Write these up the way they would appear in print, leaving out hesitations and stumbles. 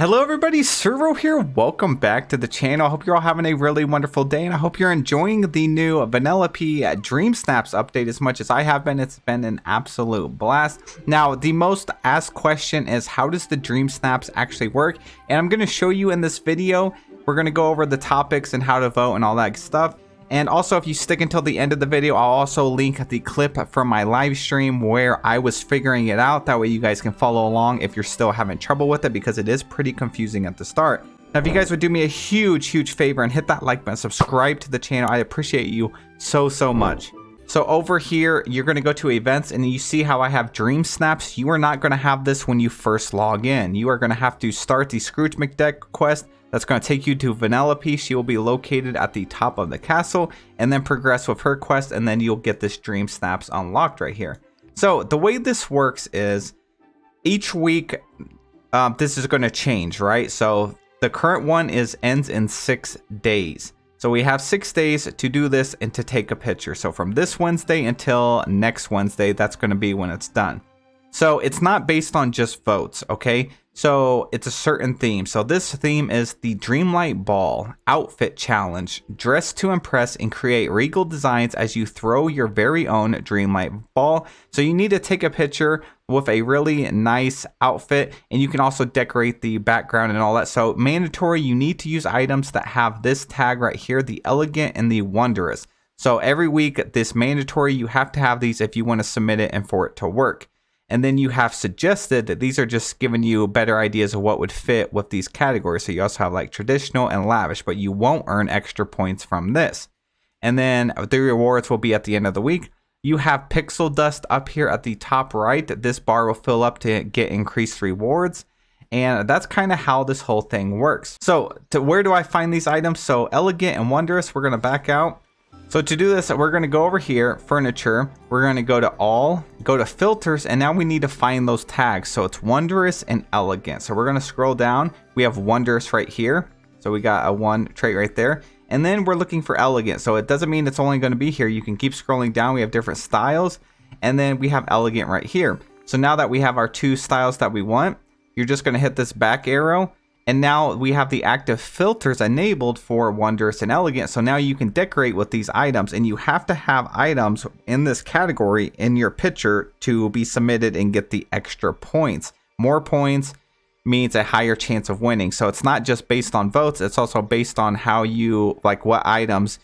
Hello everybody, Servo here. Welcome back to the channel. I hope you're all having a really wonderful day, and I hope you're enjoying the new vanellope DreamSnaps update as much as I have been. It's been an absolute blast. Now, the most asked question is, how does the DreamSnaps actually work? And I'm going to show you in this video. We're going to go over the topics and how to vote and all that stuff. And also, if you stick until the end of the video, I'll also link the clip from my live stream where I was figuring it out. That way you guys can follow along if you're still having trouble with it, because it is pretty confusing at the start. Now, if you guys would do me a huge favor and hit that like button, subscribe to the channel, I appreciate you so much. So over here, you're going to go to events and you see how I have DreamSnaps. You are not going to have this when you first log in. You are going to have to start the Scrooge McDuck quest. That's going to take you to Vanellope. She will be located at the top of the castle, and then progress with her quest, and then you'll get this DreamSnaps unlocked right here. So the way this works is each week this is going to change, right? So the current one ends in 6 days. So we have 6 days to do this and to take a picture. So from this Wednesday until next Wednesday, that's going to be when it's done. So it's not based on just votes, okay? So it's a certain theme. So this theme is the Dreamlight Ball Outfit Challenge. Dress to impress and create regal designs as you throw your very own Dreamlight Ball. So you need to take a picture with a really nice outfit, and you can also decorate the background and all that. So mandatory, you need to use items that have this tag right here, the elegant and the wondrous. So every week, this mandatory, you have to have these if you want to submit it and for it to work. And then you have suggested that these are just giving you better ideas of what would fit with these categories. So you also have like traditional and lavish, but you won't earn extra points from this. And then the rewards will be at the end of the week. You have pixel dust up here at the top right. This bar will fill up to get increased rewards. And that's kind of how this whole thing works. So where do I find these items? So elegant and wondrous, we're going to back out. So to do this, we're going to go over here, furniture, we're going to go to all, go to filters, and now we need to find those tags. So it's wondrous and elegant. So we're going to scroll down. We have wondrous right here. So we got a one trait right there. And then we're looking for elegant. So it doesn't mean it's only going to be here. You can keep scrolling down. We have different styles. And then we have elegant right here. So now that we have our two styles that we want, you're just going to hit this back arrow. And now we have the active filters enabled for wondrous and elegant. So now you can decorate with these items, and you have to have items in this category in your picture to be submitted and get the extra points. More points means a higher chance of winning. So it's not just based on votes. It's also based on how you, like what items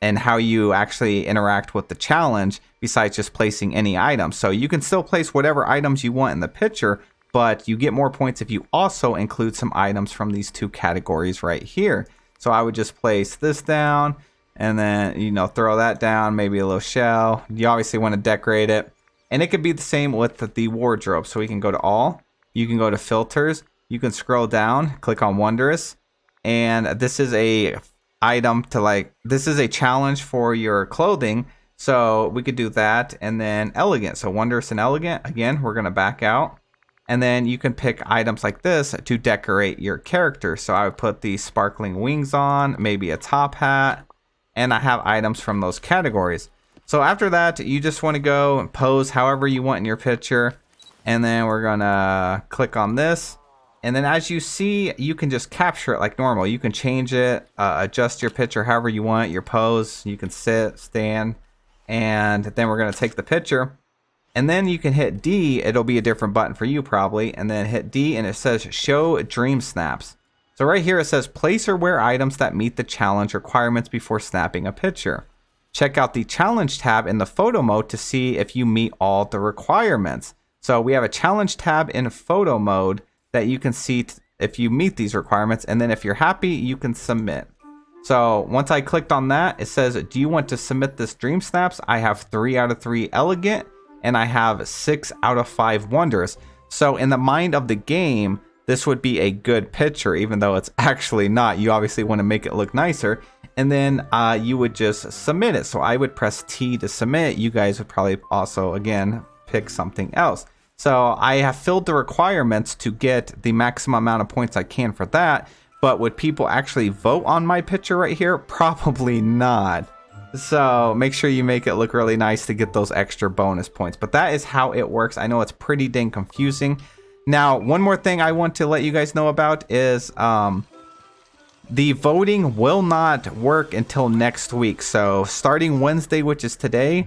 and how you actually interact with the challenge besides just placing any items. So you can still place whatever items you want in the picture, but you get more points if you also include some items from these two categories right here. So I would just place this down and then, you know, throw that down, maybe a little shell. You obviously want to decorate it. And it could be the same with the wardrobe. So we can go to all, you can go to filters, you can scroll down, click on wondrous. And this is a item to this is a challenge for your clothing. So we could do that. And then elegant. So wondrous and elegant, again, we're going to back out. And then you can pick items like this to decorate your character. So I would put the sparkling wings on, maybe a top hat, and I have items from those categories. So after that, you just want to go and pose however you want in your picture. And then we're going to click on this. And then as you see, you can just capture it like normal. You can change it, adjust your picture however you want, your pose. You can sit, stand, and then we're going to take the picture. And then you can hit D, it'll be a different button for you probably, and then hit D and it says show DreamSnaps. So right here it says place or wear items that meet the challenge requirements before snapping a picture. Check out the challenge tab in the photo mode to see if you meet all the requirements. So we have a challenge tab in photo mode that you can see if you meet these requirements, and then if you're happy, you can submit. So once I clicked on that, it says, do you want to submit this DreamSnaps? I have 3 out of 3 elegant, and I have 6 out of 5 wonders. So in the mind of the game, this would be a good picture, even though it's actually not. You obviously want to make it look nicer. And then you would just submit it. So I would press T to submit. You guys would probably also, again, pick something else. So I have filled the requirements to get the maximum amount of points I can for that. But would people actually vote on my picture right here? Probably not. So make sure you make it look really nice to get those extra bonus points. But that is how it works. I know it's pretty dang confusing. Now, one more thing I want to let you guys know about is the voting will not work until next week. So starting Wednesday, which is today,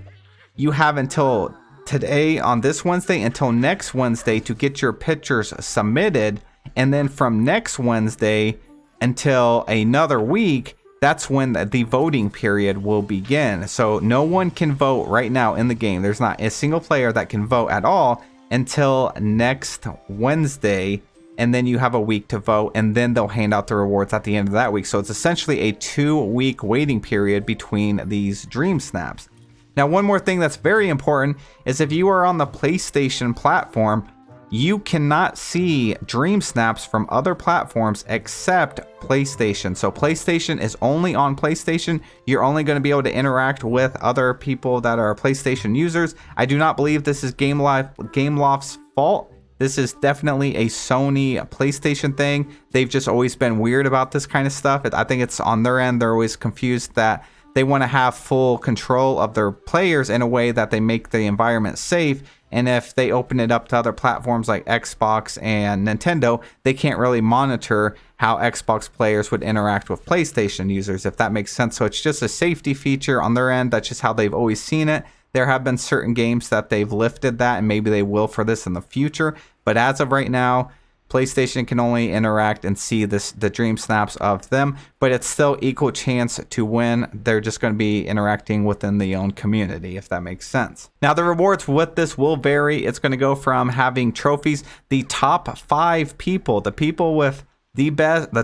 you have until today on this Wednesday until next Wednesday to get your pictures submitted. And then from next Wednesday until another week, that's when the voting period will begin. So no one can vote right now in the game. There's not a single player that can vote at all until next Wednesday. And then you have a week to vote, and then they'll hand out the rewards at the end of that week. So it's essentially a 2-week waiting period between these Dream Snaps. Now, one more thing that's very important is if you are on the PlayStation platform, you cannot see Dream Snaps from other platforms except PlayStation. So PlayStation is only on PlayStation. You're only going to be able to interact with other people that are PlayStation users. I do not believe this is Gameloft's fault. This is definitely a Sony PlayStation thing. They've just always been weird about this kind of stuff. I think it's on their end. They're always confused that they want to have full control of their players in a way that they make the environment safe. And if they open it up to other platforms like Xbox and Nintendo, they can't really monitor how Xbox players would interact with PlayStation users, if that makes sense. So it's just a safety feature on their end. That's just how they've always seen it. There have been certain games that they've lifted that, and maybe they will for this in the future. But as of right now, PlayStation can only interact and see the Dream Snaps of them, but it's still equal chance to win. They're just going to be interacting within the own community, if that makes sense. Now, the rewards with this will vary. It's going to go from having trophies. The top 5 people, the people with the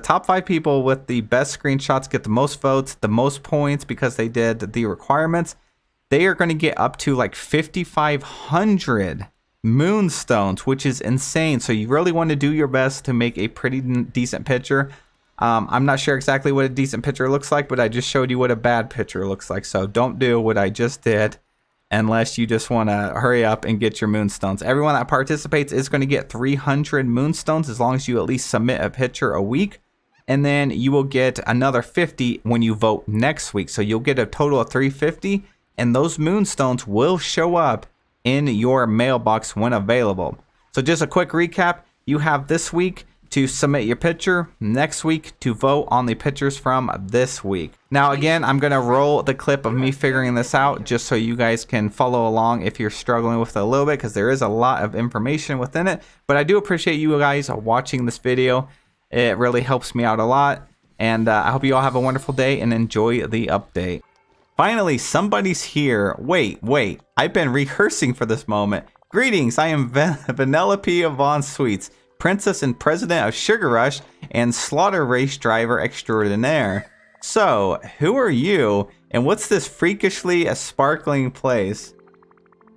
top 5 people with the best screenshots get the most votes, the most points because they did the requirements. They are going to get up to like 5,500 moonstones, which is insane. So you really want to do your best to make a pretty decent picture. I'm not sure exactly what a decent picture looks like, but I just showed you what a bad picture looks like. So don't do what I just did unless you just want to hurry up and get your moonstones. Everyone that participates is going to get 300 moonstones as long as you at least submit a picture a week. And then you will get another 50 when you vote next week. So you'll get a total of 350, and those moonstones will show up in your mailbox when available. So just a quick recap. You have this week to submit your picture, next week to vote on the pictures from this week. Now again, I'm going to roll the clip of me figuring this out just so you guys can follow along if you're struggling with it a little bit, because there is a lot of information within it. But I do appreciate you guys watching this video. It really helps me out a lot. And I hope you all have a wonderful day and enjoy the update. Finally, somebody's here. Wait. I've been rehearsing for this moment. Greetings, I am Vanellope of Von Sweets, Princess and President of Sugar Rush and Slaughter Race Driver Extraordinaire. So, who are you, and what's this freakishly sparkling place?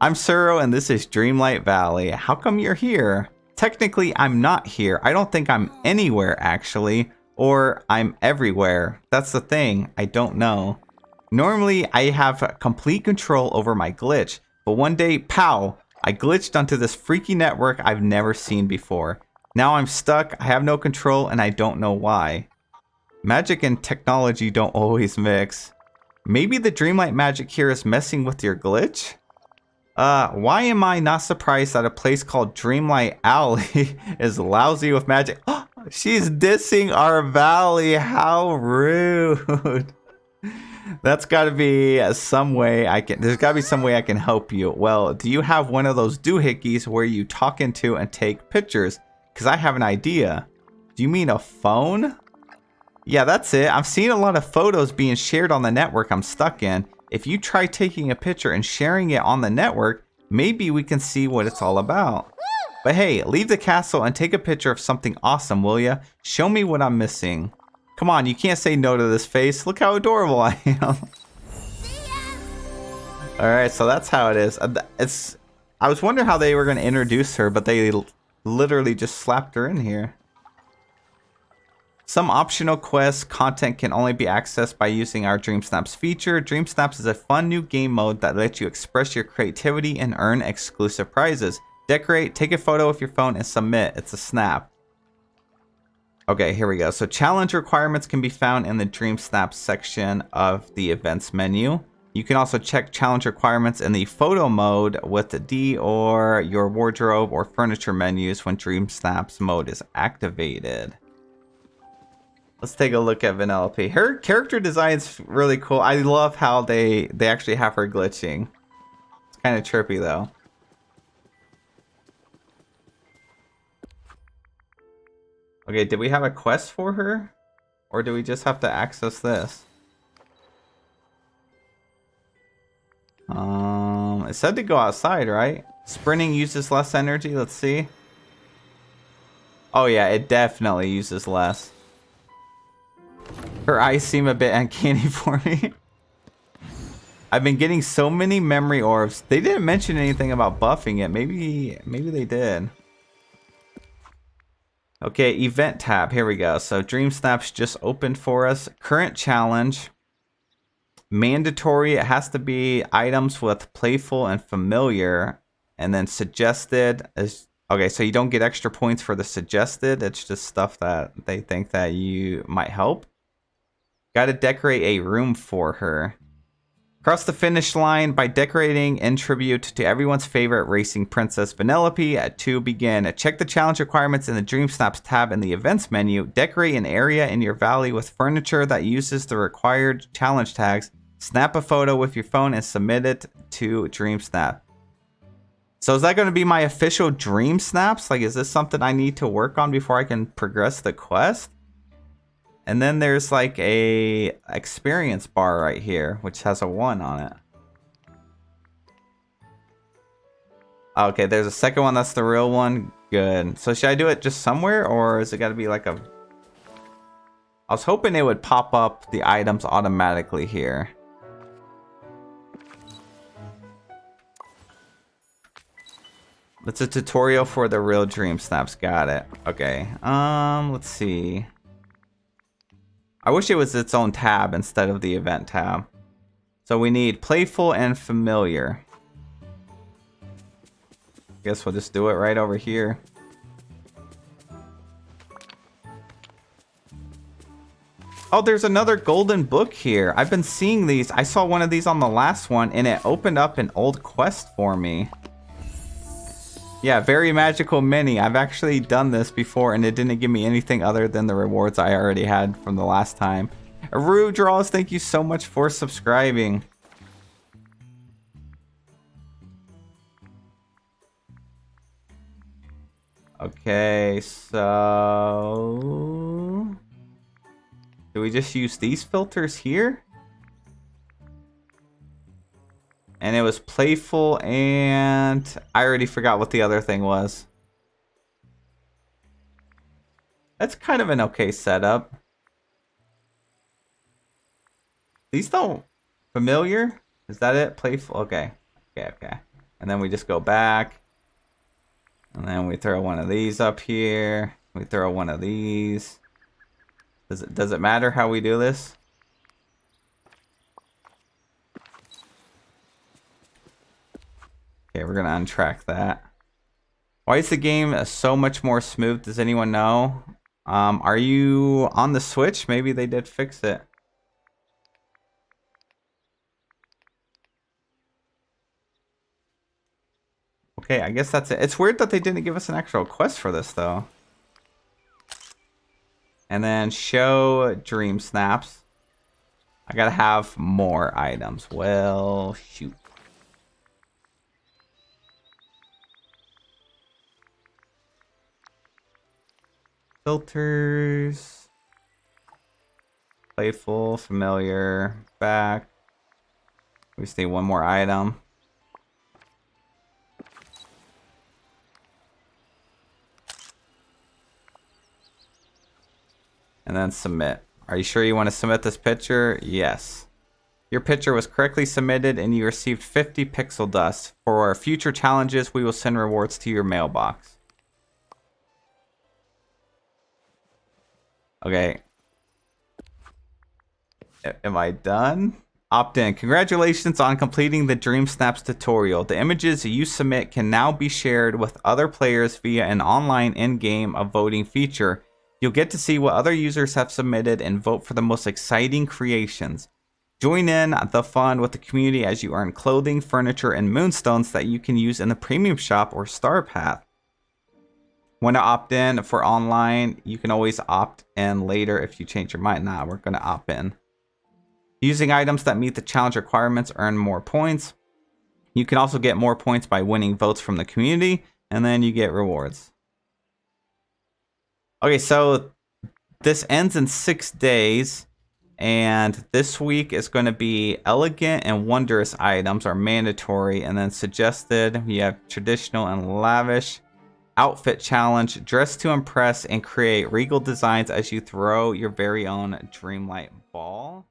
I'm Suro, and this is Dreamlight Valley. How come you're here? Technically, I'm not here. I don't think I'm anywhere, actually. Or I'm everywhere. That's the thing. I don't know. Normally, I have complete control over my glitch, but one day, pow, I glitched onto this freaky network I've never seen before. Now I'm stuck, I have no control, and I don't know why. Magic and technology don't always mix. Maybe the Dreamlight magic here is messing with your glitch? Why am I not surprised that a place called Dreamlight Alley is lousy with magic? She's dissing our valley, how rude. That's got to be some way there's got to be some way I can help you. Well, do you have one of those doohickeys where you talk into and take pictures? Because I have an idea. Do you mean a phone? Yeah, that's it. I'm seeing a lot of photos being shared on the network I'm stuck in. If you try taking a picture and sharing it on the network, maybe we can see what it's all about. But hey, leave the castle and take a picture of something awesome, will ya? Show me what I'm missing. Come on, you can't say no to this face. Look how adorable I am. Alright, so that's how it is. I was wondering how they were going to introduce her, but they literally just slapped her in here. Some optional quest content can only be accessed by using our DreamSnaps feature. DreamSnaps is a fun new game mode that lets you express your creativity and earn exclusive prizes. Decorate, take a photo with your phone, and submit. It's a snap. Okay, here we go. So challenge requirements can be found in the DreamSnaps section of the events menu. You can also check challenge requirements in the photo mode with the D or your wardrobe or furniture menus when DreamSnaps mode is activated. Let's take a look at Vanellope. Her character design's really cool. I love how they actually have her glitching. It's kind of trippy though. Okay, did we have a quest for her? Or do we just have to access this? It said to go outside, right? Sprinting uses less energy. Let's see. Oh yeah, it definitely uses less. Her eyes seem a bit uncanny for me. I've been getting so many memory orbs. They didn't mention anything about buffing it. Maybe they did. Okay, event tab. Here we go. So DreamSnaps just opened for us. Current challenge. Mandatory, it has to be items with playful and familiar, and then suggested is okay. So you don't get extra points for the suggested. It's just stuff that they think that you might help. Got to decorate a room for her. Cross the finish line by decorating in tribute to everyone's favorite racing princess Vanellope. At 2 begin. Check the challenge requirements in the DreamSnaps tab in the events menu. Decorate an area in your valley with furniture that uses the required challenge tags. Snap a photo with your phone and submit it to DreamSnap. So is that going to be my official DreamSnaps? Like, is this something I need to work on before I can progress the quest? And then there's like a experience bar right here, which has a 1 on it. Okay, there's a second one. That's the real one. Good. So should I do it just somewhere, or is it got to be like a... I was hoping it would pop up the items automatically here. It's a tutorial for the real DreamSnaps. Got it. Okay. Let's see. I wish it was its own tab instead of the event tab. So we need playful and familiar. Guess we'll just do it right over here. Oh, there's another golden book here. I've been seeing these. I saw one of these on the last one and it opened up an old quest for me. Yeah, very magical mini. I've actually done this before and it didn't give me anything other than the rewards I already had from the last time. Aru Draws, thank you so much for subscribing. Okay, so... do we just use these filters here? And it was playful, and I already forgot what the other thing was. That's kind of an okay setup. These don't... familiar? Is that it? Playful? Okay. Okay. And then we just go back. And then we throw one of these up here. We throw one of these. Does it matter how we do this? Okay, we're gonna untrack that. Why is the game so much more smooth? Does anyone know? Are you on the Switch? Maybe they did fix it. Okay, I guess that's it. It's weird that they didn't give us an actual quest for this, though. And then show DreamSnaps. I gotta have more items. Well, shoot. Filters. Playful, familiar, back. We just need one more item. And then submit. Are you sure you want to submit this picture? Yes. Your picture was correctly submitted and you received 50 pixel dust. For our future challenges, we will send rewards to your mailbox. Okay. Am I done? Opt in. Congratulations on completing the DreamSnaps tutorial. The images you submit can now be shared with other players via an online in-game voting feature. You'll get to see what other users have submitted and vote for the most exciting creations. Join in the fun with the community as you earn clothing, furniture, and moonstones that you can use in the premium shop or star path. Want to opt in for online? You can always opt in later if you change your mind. Nah, we're going to opt in. Using items that meet the challenge requirements earn more points. You can also get more points by winning votes from the community, and then you get rewards. Okay, so this ends in 6 days, and this week is going to be elegant and wondrous items are mandatory, and then suggested we have traditional and lavish. Outfit challenge, dress to impress and create regal designs as you throw your very own Dreamlight ball.